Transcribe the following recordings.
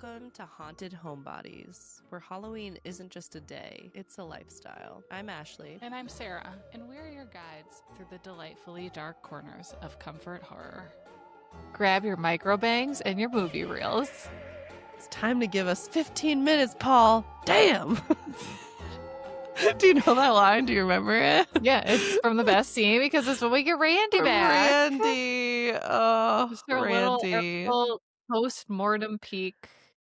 Welcome to Haunted Homebodies, where Halloween isn't just a day, it's a lifestyle. I'm Ashley. And I'm Sarah, and we're your guides through the delightfully dark corners of comfort horror. Grab your micro bangs and your movie reels. It's time to give us 15 minutes, Paul. Damn! Do you know that line? Do you remember it? Yeah, it's from the best scene because it's when we get Randy back. Randy! Oh, Just our Randy. little post-mortem peek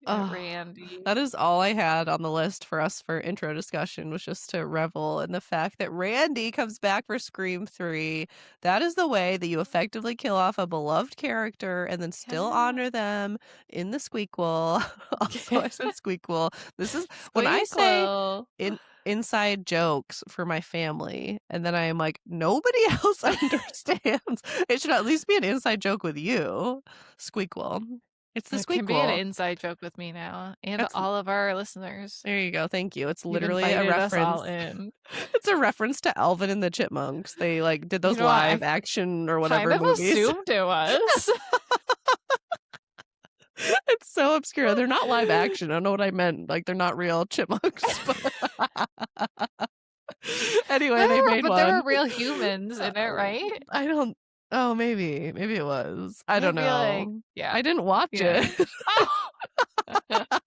at Randy. That is all I had on the list for us for intro discussion, was just to revel in the fact that Randy comes back for Scream 3. That is the way that you effectively kill off a beloved character and then still honor them in the squeakquel. Also, I said squeakquel. This is when I say inside jokes for my family, and then I am like, nobody else understands. It should at least be an inside joke with you. Squeakquel. It's the squeakquel. It can be an inside joke with me now and all of our listeners. There you go. Thank you. It's literally a reference. Us all in. It's a reference to Alvin and the Chipmunks. They did those live action or whatever kind of movies. Assumed it was. It's so obscure. They're not live action. I don't know what I meant. They're not real chipmunks. Anyway, they made one. But there were real humans in it, right? I don't. Oh, maybe it was. I don't know. Yeah, I didn't watch it.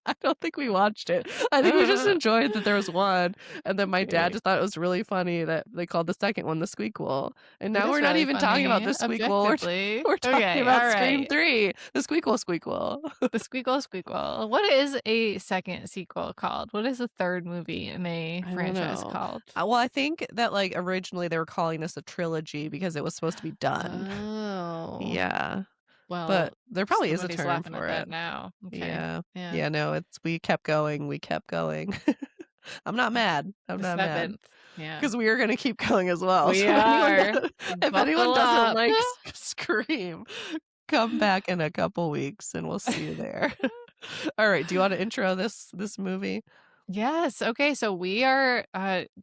I don't think we watched it. I think we just enjoyed that there was one, and then my dad just thought it was really funny that they called the second one the squeakquel. And now we're not even talking about the squeakquel. We're talking about Scream 3, the squeakquel. The squeakquel. What is a second sequel called? What is the third movie in a franchise called? Well, I think that originally they were calling this a trilogy because it was supposed to be done. Oh, yeah. Well, but there probably is a term for it now. Okay. Yeah. No, we kept going. I'm not mad. I'm not mad. Yeah, because we are going to keep going as well. We are. If anyone doesn't like Scream, come back in a couple weeks and we'll see you there. All right. Do you want to intro this movie? Yes. Okay. So we are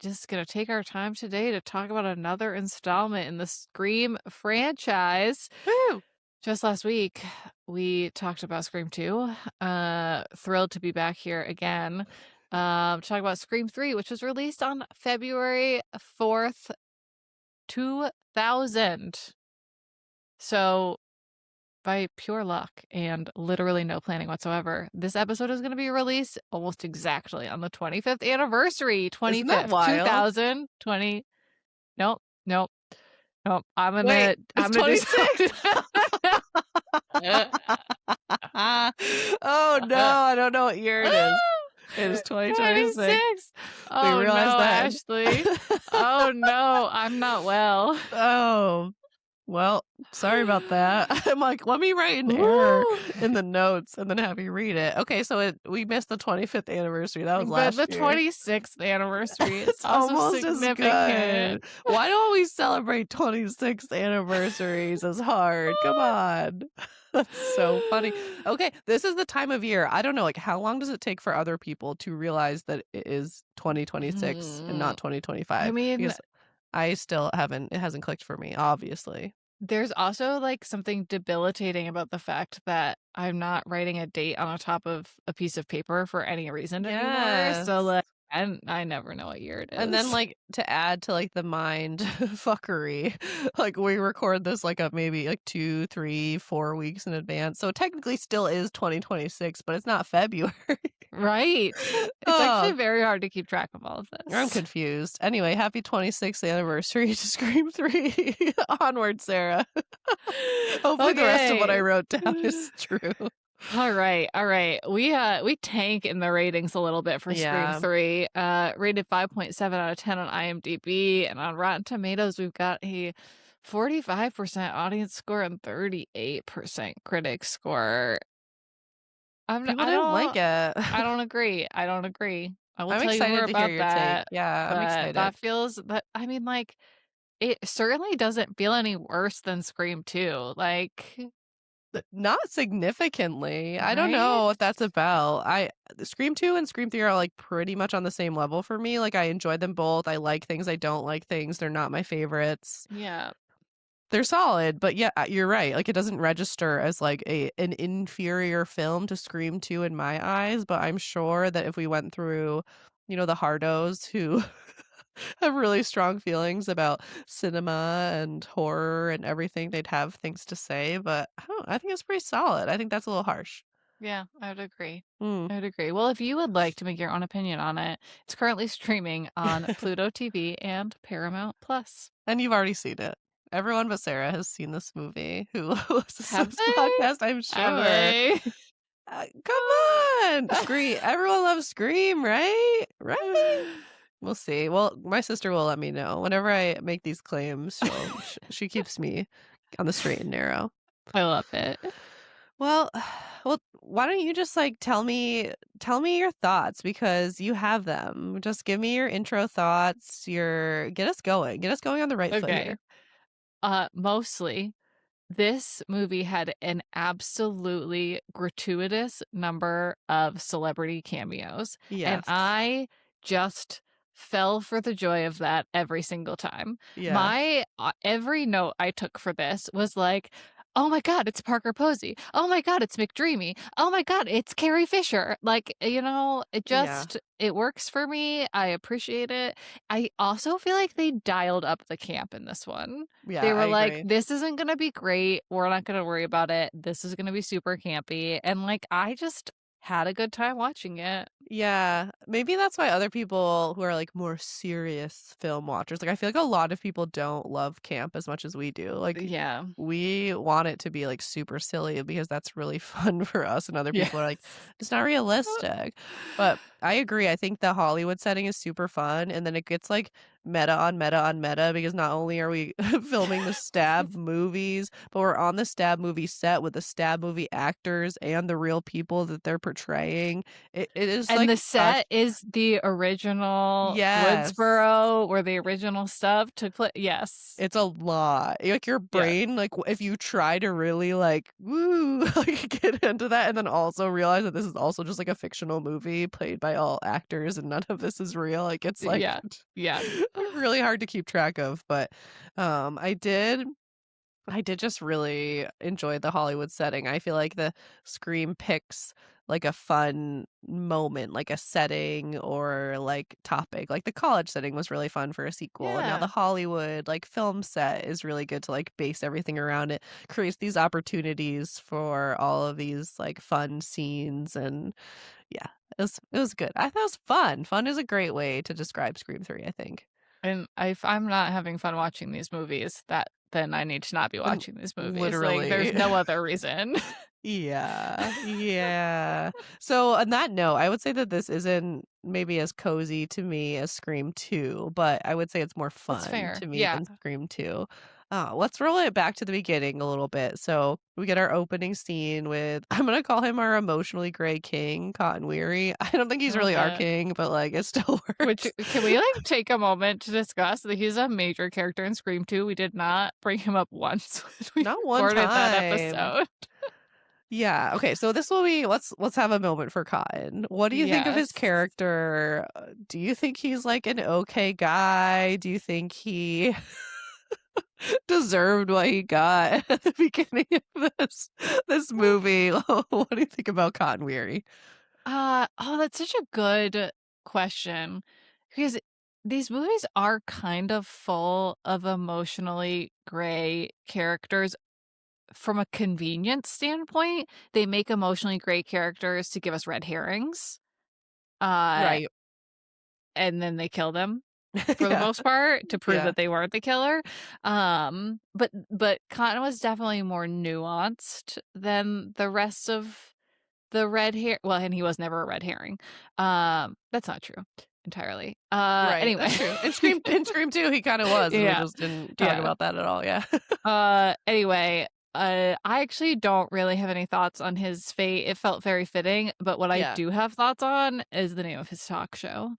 just going to take our time today to talk about another installment in the Scream franchise. Woo! Just last week, we talked about Scream 2. Thrilled to be back here again to talk about Scream 3, which was released on February 4th, 2000. So, by pure luck and literally no planning whatsoever, this episode is going to be released almost exactly on the 25th anniversary. 25th, 2020. Nope. I'm gonna. I'm 26. Oh no, I don't know what year it is. It is 2026. Oh no, Ashley. Oh no, I'm not well. Oh. Well, sorry about that. I'm like, let me write an error in the notes and then have you read it. Okay, so we missed the 25th anniversary. That was last year. The 26th anniversary. It's almost significant. As good. Why don't we celebrate 26th anniversaries as hard? Come on. That's so funny. Okay, this is the time of year. I don't know, how long does it take for other people to realize that it is 2026 and not 2025? I mean, because I still haven't. It hasn't clicked for me, obviously. There's also something debilitating about the fact that I'm not writing a date on the top of a piece of paper for any reason anymore. So I never know what year it is. And then to add to the mind fuckery, we record this maybe 2, 3, 4 weeks in advance. So it technically still is 2026, but it's not February. Right. It's actually very hard to keep track of all of this. I'm confused. Anyway, happy 26th anniversary to Scream 3. Onward, Sarah. Hopefully the rest of what I wrote down is true. All right. We tank in the ratings a little bit for Scream 3. Rated 5.7 out of 10 on IMDb, and on Rotten Tomatoes we've got a 45% audience score and 38% critic score. I don't like it. I don't agree. I will I'm tell excited you more to about hear your that. take. Yeah, I'm excited. That feels it certainly doesn't feel any worse than Scream 2. Not significantly. Right? I don't know what that's about. Scream 2 and Scream 3 are pretty much on the same level for me. I enjoy them both. I like things. I don't like things. They're not my favorites. Yeah. They're solid, but yeah, you're right. Like, it doesn't register as like an inferior film to Scream 2 in my eyes, but I'm sure that if we went through, the hardos who have really strong feelings about cinema and horror and everything, they'd have things to say, but I think it's pretty solid. I think that's a little harsh. Yeah, I would agree. Mm. I would agree. Well, if you would like to make your own opinion on it, it's currently streaming on Pluto TV and Paramount Plus. And you've already seen it. Everyone but Sarah has seen this movie who listens to Have this they? podcast, I'm Have sure. they? Come on! Scream. Everyone loves Scream, right? Right? We'll see. Well, my sister will let me know. Whenever I make these claims, she keeps me on the straight and narrow. I love it. Well, well, why don't you just like tell me your thoughts because you have them. Just give me your intro thoughts, your get us going. Get us going on the right foot Okay. here. Mostly this movie had an absolutely gratuitous number of celebrity cameos, and Yes. I just fell for the joy of that every single time. Yeah. My every note I took for this was like, "Oh my god, it's Parker Posey. Oh my god, it's McDreamy. Oh my god, it's Carrie Fisher." Like, Yeah. it works for me. I appreciate it. I also feel like they dialed up the camp in this one. Yeah, They I were like, agree. "This isn't gonna be great. We're not gonna worry about it. This is gonna be super campy." And, like, I just had a good time watching it. Yeah, maybe that's why other people who are, like, more serious film watchers like, I feel like a lot of people don't love camp as much as we do, like, Yeah. we want it to be, like, super silly because that's really fun for us, and other Yes. people are like, "It's not realistic." But I agree, I think the Hollywood setting is super fun, and then it gets, like, meta on meta on meta because not only are we filming the stab movies, but we're on the stab movie set with the stab movie actors and the real people that they're portraying. It is, And like, the such set is the original Yes. Woodsboro where the original stuff took place. Yes. It's a lot. Like, your Yeah. brain, like, if you try to really, like, woo, like, get into that and then also realize that this is also just, like, a fictional movie played by all actors and none of this is real, like, it's, like, Yeah. Yeah. really hard to keep track of, but, I did just really enjoy the Hollywood setting. I feel like the Scream picks like a fun moment, like a setting or like topic. Like the college setting was really fun for a sequel. And now the Yeah. Hollywood like film set is really good to like base everything around it. Creates these opportunities for all of these like fun scenes and yeah, it was good. I thought it was fun. Fun is a great way to describe Scream 3, I think. And if I'm not having fun watching these movies, then I need to not be And watching these movies. Like, there's literally. no other reason. Yeah, yeah. So on that note, I would say that this isn't maybe as cozy to me as Scream 2, but I would say it's more That's fun fair. to me Yeah. than Scream 2. Let's roll it back to the beginning a little bit. So we get our opening scene with I'm gonna call him our emotionally gray king, Cotton Weary. I don't think I he's love really our it. king, but like it still Which works. can we, like, take a moment to discuss that he's a major character in Scream 2? We did not bring him up once when we Not one recorded that time. episode. Yeah, okay, so this will be let's have a moment for Cotton. What do you think of his Yes. character? Do you think he's, like, an okay guy? Do you think he deserved what he got at the beginning of this movie? What do you think about Cotton Weary? Oh, that's such a good question because these movies are kind of full of emotionally gray characters from a convenience standpoint. They make emotionally gray characters to give us red herrings, uh, Right. and then they kill them for the Yeah, most part to prove yeah, that they weren't the killer. But Cotton was definitely more nuanced than the rest of the red hair well, and he was never a red herring. That's not true entirely. right, Anyway. that's true. In Scream 2, he kinda was, and we Yeah, just didn't talk yeah. about that at all, yeah. Anyway, I actually don't really have any thoughts on his fate. It felt very fitting, but what I Yeah, do have thoughts on is the name of his talk show.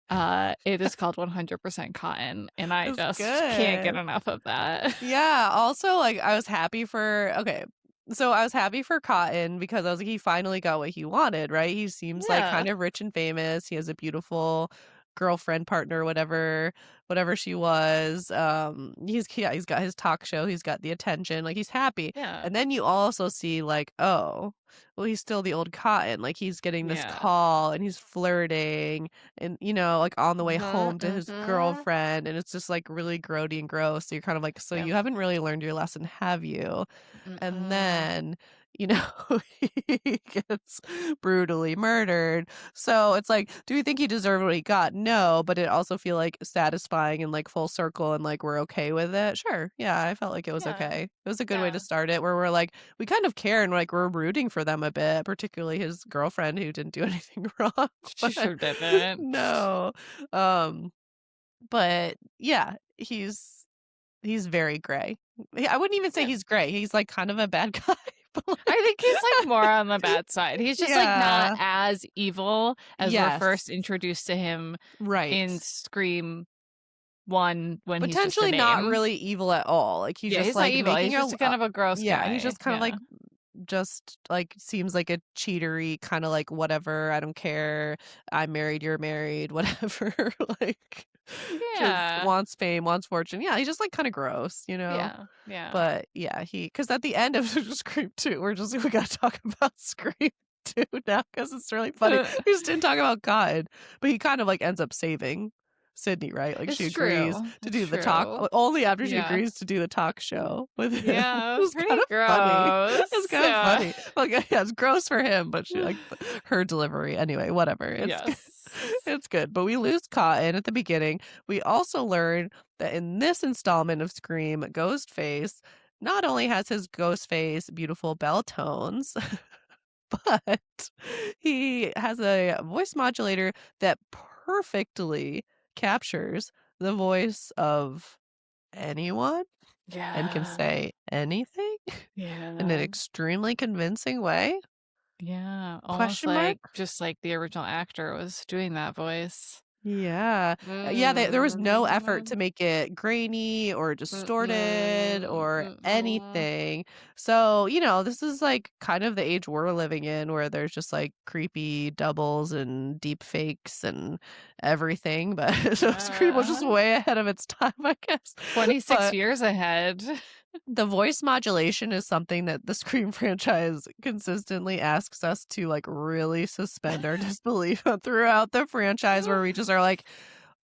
It is called 100% Cotton, and I it's just can't get good. enough of that. Yeah, also, like, I was happy for okay, so I was happy for Cotton because I was like, he finally got what he wanted, right? He seems, like, Yeah. kind of rich and famous, he has a beautiful girlfriend, partner, whatever, whatever she was. He's got his talk show, he's got the attention, like, he's happy. Yeah. And then you also see, like, oh, well, he's still the old Cotton, like, he's getting this Yeah. call, and he's flirting and, like, on the way Mhm, home to his mhm. girlfriend, and it's just, like, really grody and gross. So you're kind of like, "So Yep. you haven't really learned your lesson, have you?" And Mm-mm. then, you know, he gets brutally murdered. So it's like, do we think he deserved what he got? No, but it also feel like satisfying and like full circle and like we're okay with it. Sure. Yeah, I felt like it was Yeah. okay. It was a good way to Yeah. start it where we're like, we kind of care and like we're rooting for them a bit, particularly his girlfriend who didn't do anything wrong. She But sure didn't. no. Um, but yeah, he's very gray. I wouldn't even say Yeah. he's gray. He's like kind of a bad guy. But I like think he's, like, more on the bad side. He's just, like, not yeah. as evil as we're first Yes. introduced to him Right. in Scream 1 when he's just a Potentially not name. really evil at all, like, he's Yeah, just, he's not like, evil, making he's just a kind of a gross yeah, he's guy. just kind of, Yeah. like just, like, seems like a cheatery kinda, like, "Whatever, I don't care, I'm married, you're married, whatever," like, just Yeah. wants fame, wants fortune. Yeah, he's just, like, kinda gross, you know? Yeah. Yeah. But, yeah, because at the end of Scream 2, we gotta talk about Scream 2 now because it's really funny. We just didn't talk about God, but he kind of, like, ends up saving Sidney, right? Like, she It's agrees true. to It's do the talk true. only after she Yeah. agrees to do the talk show with him. It Yeah, was pretty kinda funny. It's gross. kinda Yeah. funny. Like, yeah, it's gross for him, but she like, her delivery anyway, whatever. It's good. Yes. It's good, but we lose Cotton at the beginning. We also learn that in this installment of Scream, Ghostface not only has his Ghostface beautiful bell tones, but he has a voice modulator that perfectly captures the voice of anyone and can Yeah. say anything in an Yeah. extremely convincing way? Yeah, almost Question mark? like just like the original actor was doing that voice. Yeah. Yeah, there was no effort to Mm. make it grainy or distorted Mm-mm, or mm-mm. anything. So, this is like kind of the age we're living in where there's just like creepy doubles and deep fakes and everything. But so Scream was just Yeah. way ahead of its time, I guess. 26 But years ahead. the voice modulation is something that the Scream franchise consistently asks us to, like, really suspend our disbelief throughout the franchise where we just are like,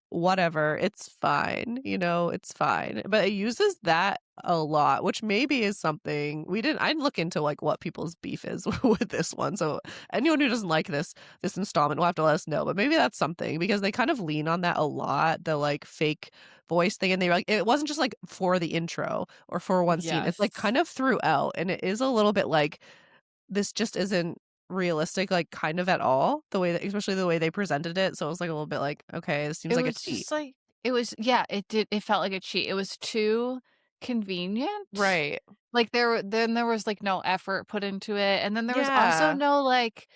"Whatever, it's fine," "It's fine." But it uses that a lot, which maybe is something I didn't look into, like, what people's beef is with this one, so anyone who doesn't like this installment will have to let us know, but maybe that's something because they kind of lean on that a lot, the, like, fake voice thing, and they were like it wasn't just, like, for the intro or for one scene, it's, like, Yes. kind of throughout, and it is a little bit like, this just isn't realistic, like, kind of at all, the way that especially the way they presented it, so it was, like, a little bit like, "Okay, this seems It like a was cheat." just like it was yeah, it felt like a cheat. It was too convenient. Right. Like, there was, like, no effort put into it, and then there was also Yeah. no, like,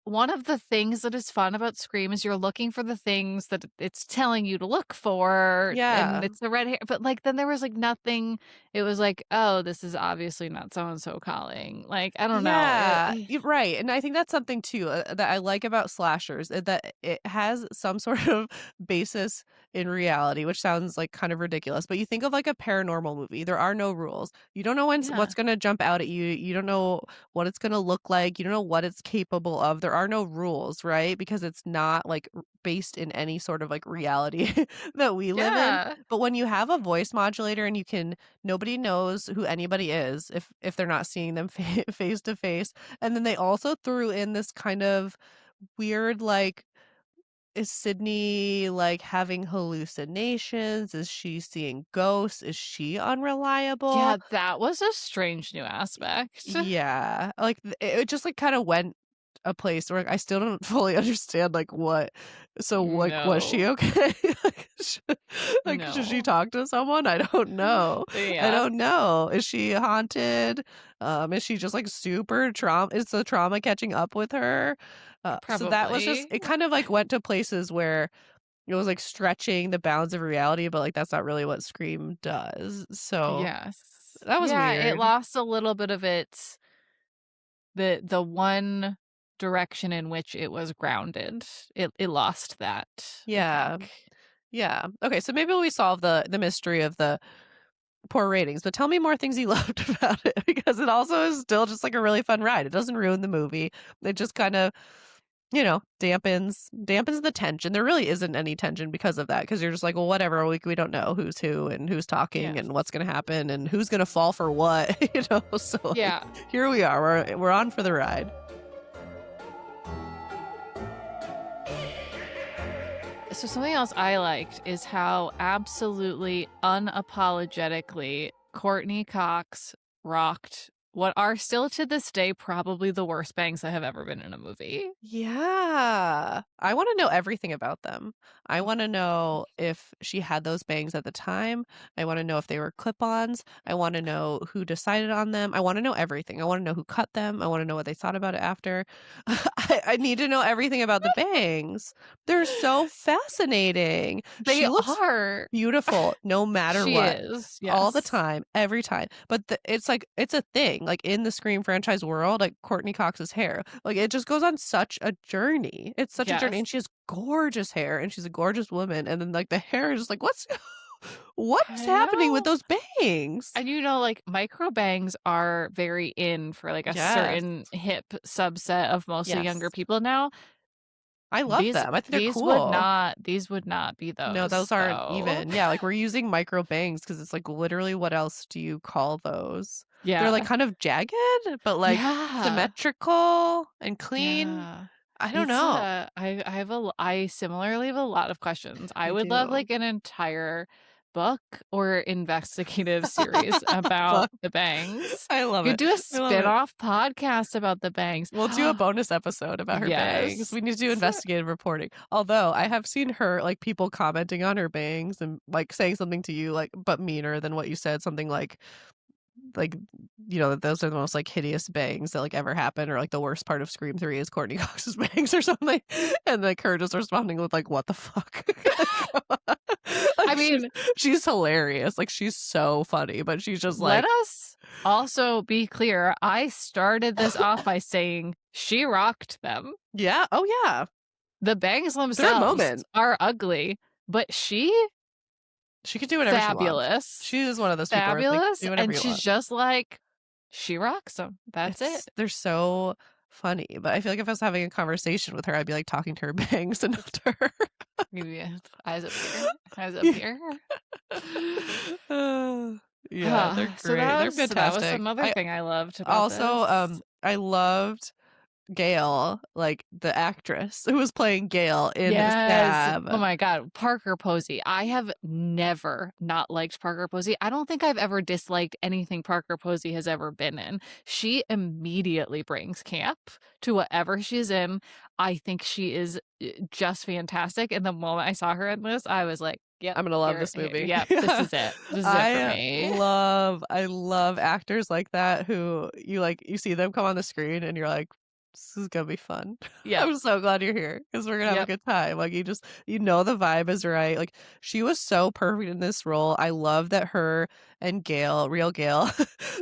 one of the things that is fun about Scream is you're looking for the things that it's telling you to look for, and Yeah. it's the red hair but, like, then there was, like, nothing it was like, "Oh, this is obviously not so and so calling." Like, I don't know, Yeah, you're right, and I think that's something too, that I like about slashers, that it has some sort of basis in reality, which sounds, like, kind of ridiculous, but you think of, like, a paranormal movie, there are no rules. You don't know yeah. what's gonna jump out at you, you don't know what it's gonna look like, you don't know what it's capable of, there are no rules, right? Because it's not, like, based in any sort of, like, reality that we live in, Yeah. but when you have a voice modulator and you can nobody knows who anybody is if they're not seeing them face to face, and then they also threw in this kind of weird, like, is Sydney, like, having hallucinations? Is she seeing ghosts? Is she unreliable? Yeah, that was a strange new aspect. Yeah, like, it just, like, kinda went a place where I still don't fully understand, like, what so, like, was she No. okay? Should she No. talk to someone? I don't know. I Yeah, don't know. Is she haunted? Is she just, like, super is the trauma catching up with her? So that was just probably. it kind of, like, went to places where it was, like, stretching the bounds of reality, but, like, that's not really what Scream does, so Yes. that was Yeah, it weird. lost a little bit of its the one direction in which it was grounded. It lost that, I Yeah. think. Yeah. Okay, so maybe we solve the mystery of the poor ratings, but tell me more things you loved about it because it also is still just like a really fun ride. It doesn't ruin the movie. It just kind of, dampens the tension. There really isn't any tension because of that because you're just like, well, whatever. We don't know who's who and who's talking Yeah. and what's going to happen and who's going to fall for what, So like, Yeah. here we are. We're on for the ride. So something else I liked is how absolutely unapologetically Courtney Cox rocked what are still to this day probably the worst bangs that have ever been in a movie. Yeah. I wanna know everything about them. I wanna know if she had those bangs at the time. I wanna know if they were clip-ons. I wanna know who decided on them. I wanna know everything. I wanna know who cut them. I wanna know what they thought about it after. I need to know everything about the bangs. They're so fascinating. They She looks are. beautiful no matter She what. is, All the yes. time, every time. But it's like it's a thing, like, in the Scream franchise world, like, Courtney Cox's hair, like, it just goes on such a journey. It's such a journey, Yes. and she has gorgeous hair, and she's a gorgeous woman, and then, like, the hair is just like, what's I happening with know. those bangs? And like micro bangs are very in for like a Yes. certain hip subset of mostly younger Yes. people now. I love These them. I think they're these would cool. not these would not be No, those those aren't though. even. Yeah, like, we're using micro bangs because it's, like, literally what else do you call those? They're, like, Yeah. kind of jagged, but, like, Yeah. symmetrical and clean. Yeah. I don't It's know. I have I similarly have a lot of questions. I I would love do. like an entire book or investigative series about Fuck. the bangs. I love You could it. do a I love it. spin-off podcast about the bangs. We'll do a bonus episode about her bangs. Yes. We need to do investigative reporting. Although I have seen her like people commenting on her bangs and like saying something to you like but meaner than what you said, something like those are the most like hideous bangs that like ever happened or like the worst part of Scream 3 is Courtney Cox's bangs or something. And like her just responding with like what the fuck? I like mean, she's hilarious. Like she's so funny, but she's just let like us also be clear. I started this off by saying she rocked them. yeah, oh yeah. The bangs They're a themselves moment. are ugly, but She could do whatever she wants. fabulous. She is one of those people where it's like, Fabulous, "Do whatever and you she's want." just like, she rocks them. That's it. They're so funny, but I feel like if I was having a conversation with her, I'd be, like, talking to her bangs and not to her. Yeah, eyes up here. Eyes up Yeah. here. Yeah, they're So great. They're that was fantastic. another I thing I loved about also, this. I loved Gail, like, the actress who was playing Gail in Yes. Oh Stab. my God. Parker Posey. I have never not liked Parker Posey. I don't think I've ever disliked anything Parker Posey has ever been in. She immediately brings camp to whatever she's in. I think she is just fantastic. And the moment I saw her in this, I was like, yep, I'm gonna love this movie. yep, this is it. This is it for me. I love actors like that who you see them come on the screen and you're like, "This is gonna be fun." Yep. I'm so glad you're here because 'cause we're gonna have a Yep. good time. Like, the vibe is right. Like, she was so perfect in this role. I love that her and Gail, real Gail,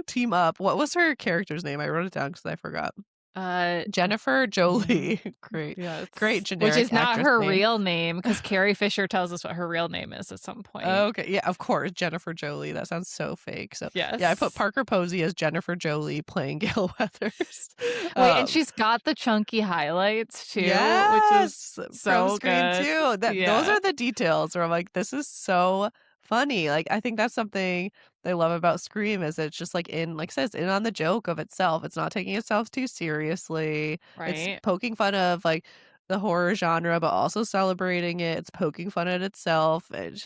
team up. What was her character's name? I wrote it down because I forgot. Uh, Jennifer yeah. Jolie. Great. Yes. Great Which generic is not actress her name. real name because Carrie Fisher tells us what her real name is at some point. Okay, yeah, of course, Jennifer Jolie, that sounds so fake, so, yeah, I put Yes. Parker Posey as Jennifer Jolie playing Gale Weathers. Wait, and Um, she's got the chunky highlights too, which is yes, from so Scream good. 2, those Yeah. are the details where I'm like, "This is so funny," like, I think that's something they love about Scream is it's just, like I said, it's in on the joke of itself, it's not taking itself too seriously, it's Right. poking fun of, like, the horror genre, but also celebrating it, it's poking fun at itself, it's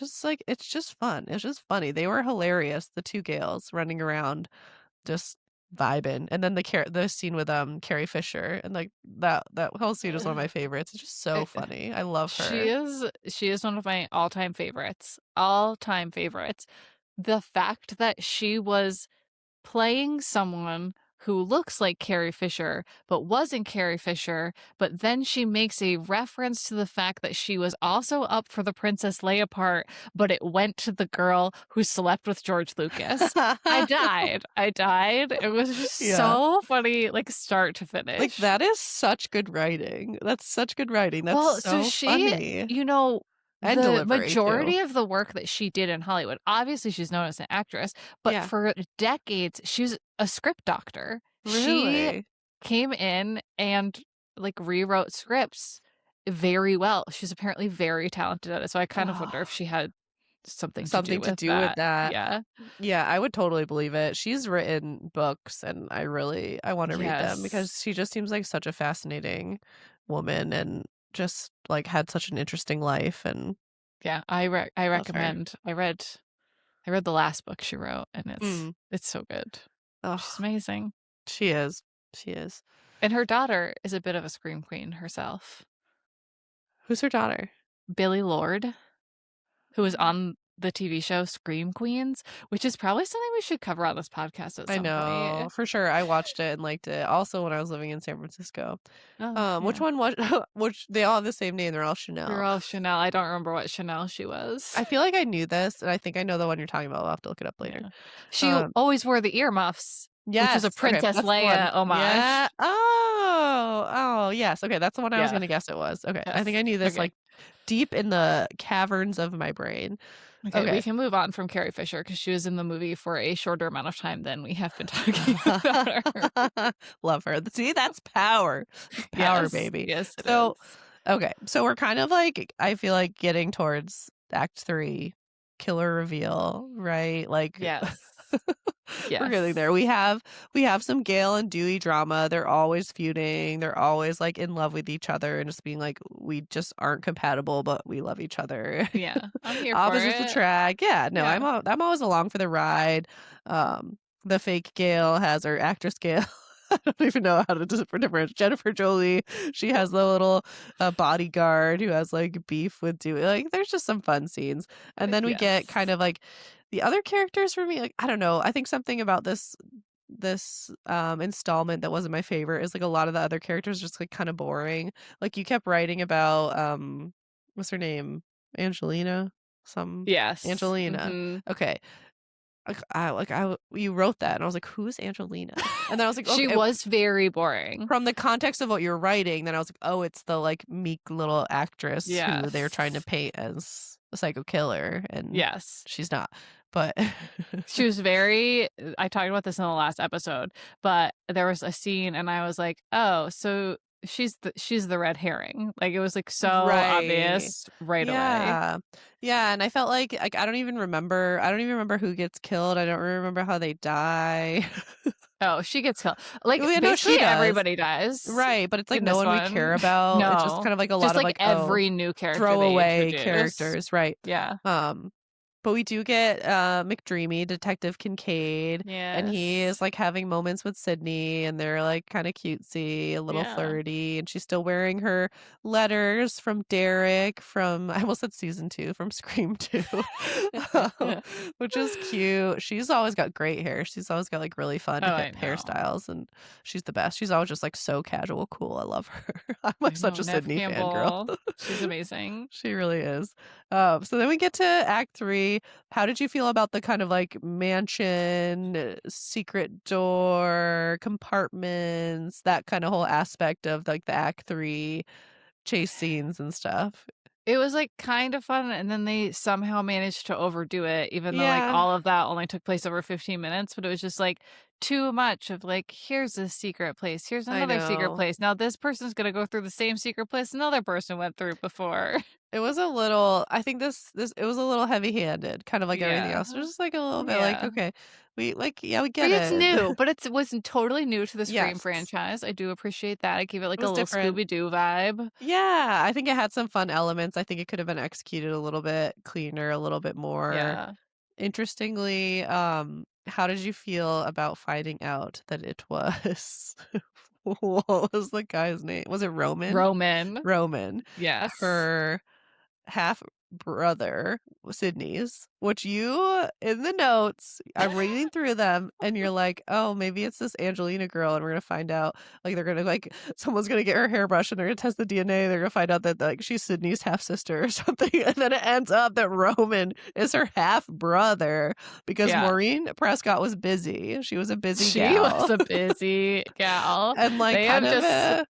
just fun, it's just funny, they were hilarious, the 2 Gales running around just vibing, and then the scene with, Carrie Fisher, and, like, that whole scene is one of my favorites, it's just so Uh, funny, I love she her. is she is one of my all-time favorites. All-time favorites. The fact that she was playing someone who looks like Carrie Fisher, but wasn't Carrie Fisher, but then she makes a reference to the fact that she was also up for the Princess Leia part, but it went to the girl who slept with George Lucas. I died. I died. It was just Yeah. so funny, like start to Like, finish. that is such good writing, that's such good writing, that's Well, so so she, funny. you know, and the delivery too. majority of the work that she did in Hollywood, obviously she's known as an actress, but Yeah. for decades, she was a script doctor. She Really? came in and, like, rewrote scripts very well. She's apparently very talented at it, so I kind of wonder if Oh, she had something to do something to with do with that. that. Yeah. Yeah, I would totally believe it. She's written books and I wanna read them Yes. because she just seems like such a fascinating woman and just, like, had such an interesting life and Yeah, I love her. recommend. I read the last book she wrote, and Mm. it's so good. She's Oh, amazing. she is. She is. And her daughter is a bit of a scream queen herself. Who's her daughter? Billie Lourd, who was on the TV show Scream Queens, which is probably something we should cover on this podcast at I some know, point. for sure. I watched it and liked it. Also, when I was living in San Francisco. Oh, Which yeah. one was which they all have the same name, they're all They're Chanel. all Chanel. I don't remember what Chanel she was. I feel like I knew this, and I think I know the one you're talking about. I'll have to look it up later. Yeah. She Um, always wore the earmuffs, which was a yes, okay, Princess that's the one. Leia Yeah. homage. Oh, yes, okay, that's the one I was Yeah. gonna guess it was. Okay, I think Yes. I knew this, Okay. like, deep in the caverns of my brain. Okay, we Okay. can move on from Carrie Fisher because she was in the movie for a shorter amount of time than we have been talking about her. Love her. See, that's power. That's power, Yes. baby. Yes, it So, is. okay, so we're kind of like I feel like getting towards act 3, killer reveal, right? Like Yes. we're getting Yes. there. We have some Gale and Dewey drama. They're always feuding. They're always like in love with each other and just being like, we just aren't compatible, but we love each other. Yeah. I'm here for Opposites it. attract. Yeah, no, Yeah. I'm always along for the ride. The fake Gale has her actress Gale. I don't even know how to differentiate. Jennifer Jolie, she has the little bodyguard who has like beef with Dewey. Like, there's just some fun scenes, and then we get kind Yes. of like the other characters for me. Like, I don't know. I think something about this installment that wasn't my favorite is like a lot of the other characters just like kind of boring. Like you kept writing about what's her name? Angelina? Some Yes. Angelina. Mhm. Okay. You wrote that and I was like, "Who's Angelina?" And then I was like, She "Okay." was very boring. From the context of what you're writing, then I was like, "Oh, it's the like meek little actress who they're trying to Yes. paint as a psycho killer and Yes. she's not." But She was very I talked about this in the last episode, but there was a scene and I was like, "Oh, so she's the red herring." Like, it was, like, so right. obvious right away. Yeah. Yeah, and I felt like I don't even remember who gets killed. I don't remember how they die. Oh, she gets killed. Like, Well, I know she basically does. everybody dies Right, but it's like in no this one we one. care about. It's just No. kind of like a lot Just, of like, like, oh, every new character they throwaway introduce. characters, right. Yeah. Um, but we do get McDreamy, Detective Kincaid, and he is Yes. like having moments with Sidney and they're like kind of cutesy, a little Yeah. flirty, and she's still wearing her letters from Derek from I almost said season 2 from Scream 2. um, which is cute. She's always got great hair. She's always got like really fun Oh, hip I know. hairstyles and she's the best. She's always just like so casual cool. I love her. I'm like I such know, a Nev Sydney fangirl. Campbell. She's amazing. She really is. So then we get to act 3. How did you feel about the kind of like mansion, secret door, compartments, that kind of whole aspect of like the act 3 chase scenes and stuff? It was, like, kind of fun, and then they somehow managed to overdo it, even though, like, Yeah, all of that only took place over 15 minutes, but it was just, like, too much of, like, "Here's a secret place, here's I another secret know. place, now this person's gonna go through the same secret place another person went through before." It was a little I think this it was a little heavy-handed, kind of like everything else. It Yeah. was just like a little bit like, Yeah. okay, we like, yeah, we I get mean, it's it. new, but it wasn't totally new to the Scream Yes. franchise, I do appreciate that, it gave it, It like, a was little different. Scooby-Doo vibe. Yeah, I think it had some fun elements. I think it could have been executed a little bit cleaner, a little bit more Yeah. interestingly. How did you feel about finding out that it was what was the guy's name? Was it Roman? Roman. Roman. Yes. Her half brother, Sidney's, which you in the notes, I'm reading through them and you're like, "Oh, maybe it's this Angelina girl and we're gonna find out like they're gonna like someone's gonna get her hair brushed and they're gonna test the DNA, they're gonna find out that like she's Sydney's half sister or something." And then it ends up that Roman is her half brother because Yeah. Maureen Prescott was busy. She was a busy She was gal a busy gal. and like They kind have of just a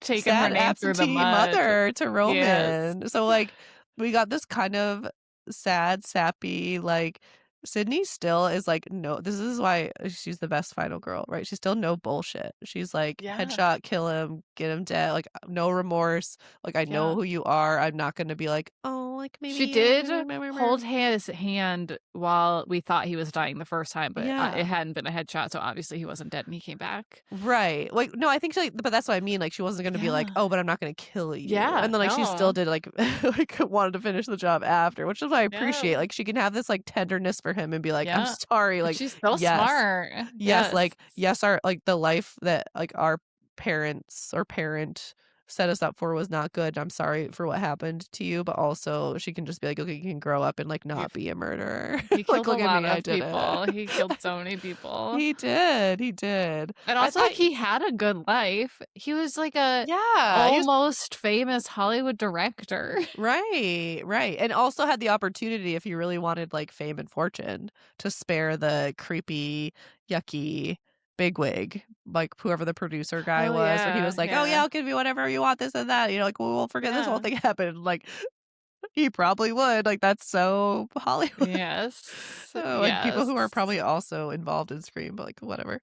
taken her sad name through the absentee mud. mother to Yes. Roman. So like we got this kind of sad, sappy, like, Sydney still is like, no, this is why she's the best final girl, right? She's still no bullshit. She's like, Yeah. headshot, kill him, get him dead, like, no remorse. Like, I know Yeah. who you are. I'm not gonna be like, oh, like She maybe. did hold his hand while we thought he was dying the first time, but, it Yeah. hadn't been a headshot, so obviously he wasn't dead and he came back. Right. Like, no, I think she, like, but that's what I mean. Like, she wasn't gonna be like, Yeah. oh, but I'm not gonna kill you. Yeah, And then like she still no. did like like wanted to finish the job after, which is what I appreciate. Yeah. Like she can have this like tenderness for him and be like, I'm Yeah. sorry, And like, she's so yes. smart. Yes, Yes. like, yes, our like, the life that, like, our parents or parent set us up for was not good. I'm sorry for what happened to you, but also she can just be like, "Okay, you can grow up and, like, not You've be a murderer." He Like, killed a "Look at lot me, I of did it." people. He killed so many people. He did, he did. And I also, thought like, he had a good life. He was like a yeah, he was almost famous Hollywood director. right, right, and also had the opportunity if he really wanted, like, fame and fortune to spare the creepy, yucky bigwig, like, whoever the producer guy Oh, was, where he yeah, was like, "Oh, yeah, yeah, I'll give you whatever you want, this and that," you know, like, "We won't forget this whole yeah. thing happened," like, he probably would, like, that's so Hollywood. Yes, Like, people yes. who are probably also involved in Scream, but, like, whatever.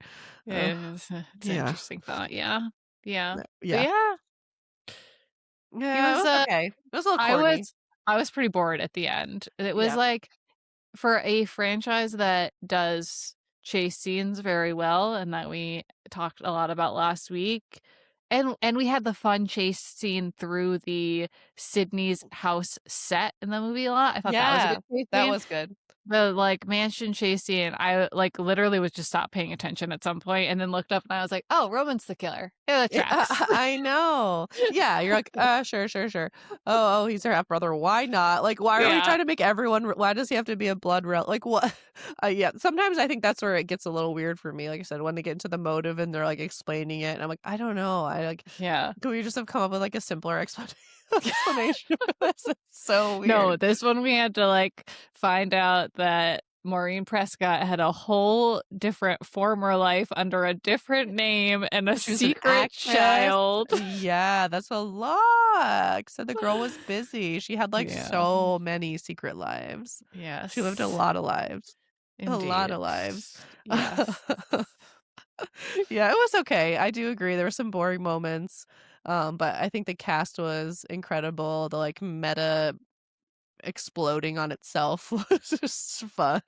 Ugh, It's an yeah, interesting thought, yeah. Yeah. But yeah. yeah, he Yeah, it was, was okay. It was a little I corny. was I was pretty bored at the end. It was Yeah. like for a franchise that does chase scenes very well and that we talked a lot about last week, and we had the fun chase scene through the Sydney's house set in the movie a lot. I thought that was a Yeah, good chase that scene. was good. The, like, mansion chase scene, I, like, literally was just stopped paying attention at some point and then looked up and I was like, "Oh, Roman's the killer. Yeah, that Yeah, tracks." I know. Yeah, you're like, sure, sure, sure. Oh, he's her half brother. Why not? Like, why are we Yeah. trying to make everyone why does he have to be a blood like, what?" Yeah, sometimes I think that's where it gets a little weird for me, like I said, when they get into the motive and they're, like, explaining it, and I'm like, "I don't know." I, like Yeah. could we just have come up with, like, a simpler explanation for this? It's so No, weird. this one we had to, like, find out that Maureen Prescott had a whole different former life under a different name and a She was an secret actress. child. Yeah, that's a lot. So the girl was busy. She had, like, Yeah. so many secret lives. She lived a Yes. lot of lives. A lot of Indeed. lives. Yes. Yeah, it was okay. I do agree, there were some boring moments, but I think the cast was incredible. The, like, meta exploding on itself was just fun.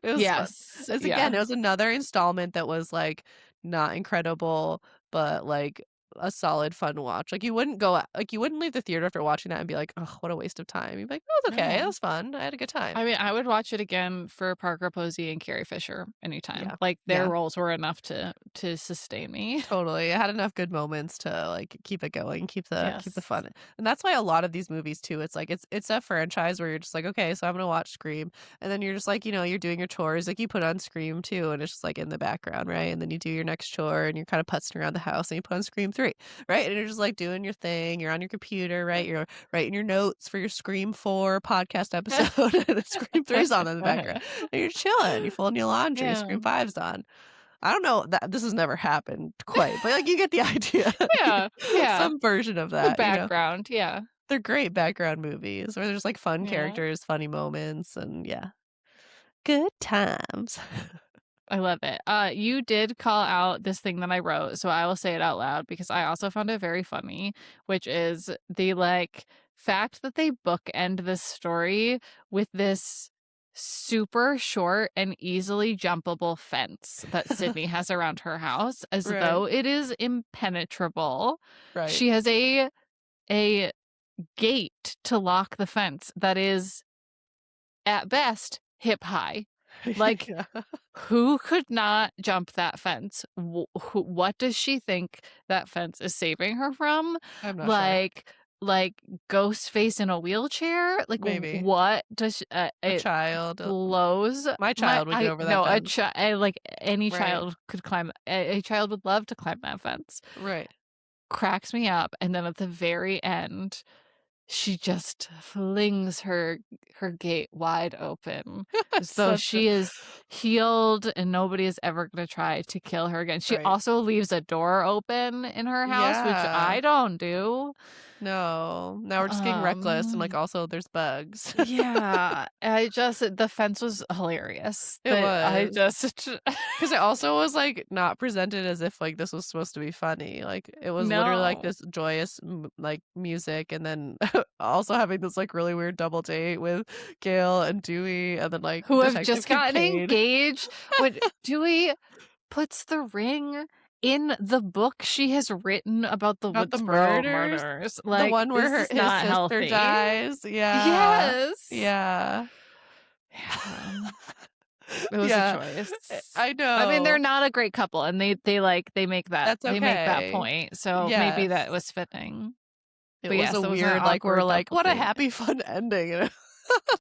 It was fun. Yes. It's again, Yeah. it was another installment that was, like, not incredible, but, like, a solid fun watch. Like, you wouldn't go like, you wouldn't leave the theater after watching that and be like, "Oh, what a waste of time." You'd be like, "Oh, it's okay. It No. was fun. I had a good time." I mean, I would watch it again for Parker Posey and Carrie Fisher anytime. Yeah. Like, their Yeah. roles were enough to sustain me. Totally. It had enough good moments to, like, keep it going, keep the Yes. fun. And that's why a lot of these movies too, it's like it's a franchise where you're just like, "Okay, so I'm gonna watch Scream." And then you're just like, you're doing your chores, like, you put on Scream too, and it's just, like, in the background, right? And then you do your next chore, and you're kinda putzing around the house, and you put on Scream 3, right? And you're just, like, doing your thing, you're on your computer, right? You're writing your notes for your Scream 4 podcast episode, and then Scream 3's on in the background. And you're chilling, you're folding your laundry, Yeah. Scream 5's on. I don't know that this has never happened quite, but, like, you get the idea. Yeah, yeah. Some version of The that. background, yeah. They're great background movies where there's, like, fun Yeah. characters, funny moments, and yeah. Good times. I love it. You did call out this thing that I wrote, so I will say it out loud because I also found it very funny, which is the, like, fact that they bookend this story with this super short and easily jumpable fence that Sydney has around her house as Right, though it is impenetrable. right. She has a gate to lock the fence that is at best hip high. Like, Yeah. who could not jump that fence? What does she think that fence is saving her from? I'm not sure. Like Ghostface in a wheelchair? Like, Maybe. what does A it child, blows my my child would get I over that no, fence. like any Right, child could climb a child would love to climb that fence. right. Cracks me up, and then at the very end she just flings her gate wide open as though Such a she is healed and nobody is ever gonna try to kill her again. She right. also leaves a door open in her house, which Yeah. I don't do. No. Now we're just getting reckless and, like, also there's bugs. Yeah, the fence was hilarious. It That I was. just 'Cause it also was, like, not presented as if, like, this was supposed to be funny, like, it was literally, like, No. this joyous, like, music, and then also having this, like, really weird double date with Gail and Dewey, and then, like, Who have Detective just gotten Kincaid. engaged when Dewey puts the ring in the book she has written about the About the Woodsboro murders? murders. The Like, one where this is his not sister healthy. dies? Yeah. Yes. Yeah. Yeah. It was a Yeah. choice. I I mean, they're know. not a great couple, and That's they make that okay. point, so maybe Yes. that was fitting. It But was yes, a it was an weird, like, we were awkward like, double "What a date. happy, fun ending," and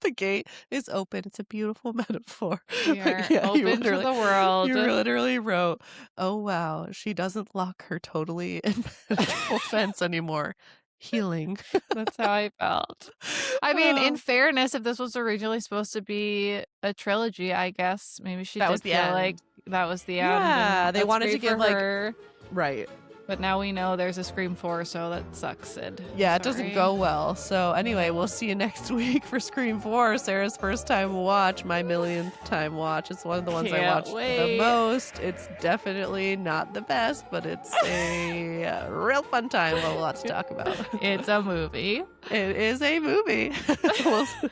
the gate is open. It's a beautiful metaphor. We are Yeah, open to the world. you literally wrote, "Oh, wow, she doesn't lock her totally impenetrable fence anymore. Healing." That's how I felt. I mean, in Oh, fairness, if this was originally supposed to be a trilogy, I guess maybe she that was did the feel like end. that was the end, Yeah, and they that's wanted to great for give, like her. right. But now we know there's a Scream 4, so that sucks, Sid. Yeah, it doesn't Sorry. go well. So anyway, we'll see you next week for Scream 4, Sarah's first time watch, my millionth time watch. It's one of the ones I Can't watched the wait. most. It's definitely not the best, but it's a real fun time. We'll have a lot to talk about. It's a movie. It is a movie.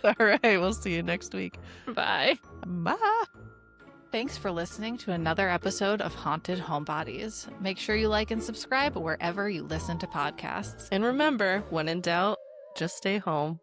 All right, we'll see you next week. Bye. Bye. Thanks for listening to another episode of Haunted Homebodies. Make sure you like and subscribe wherever you listen to podcasts. And remember, when in doubt, just stay home.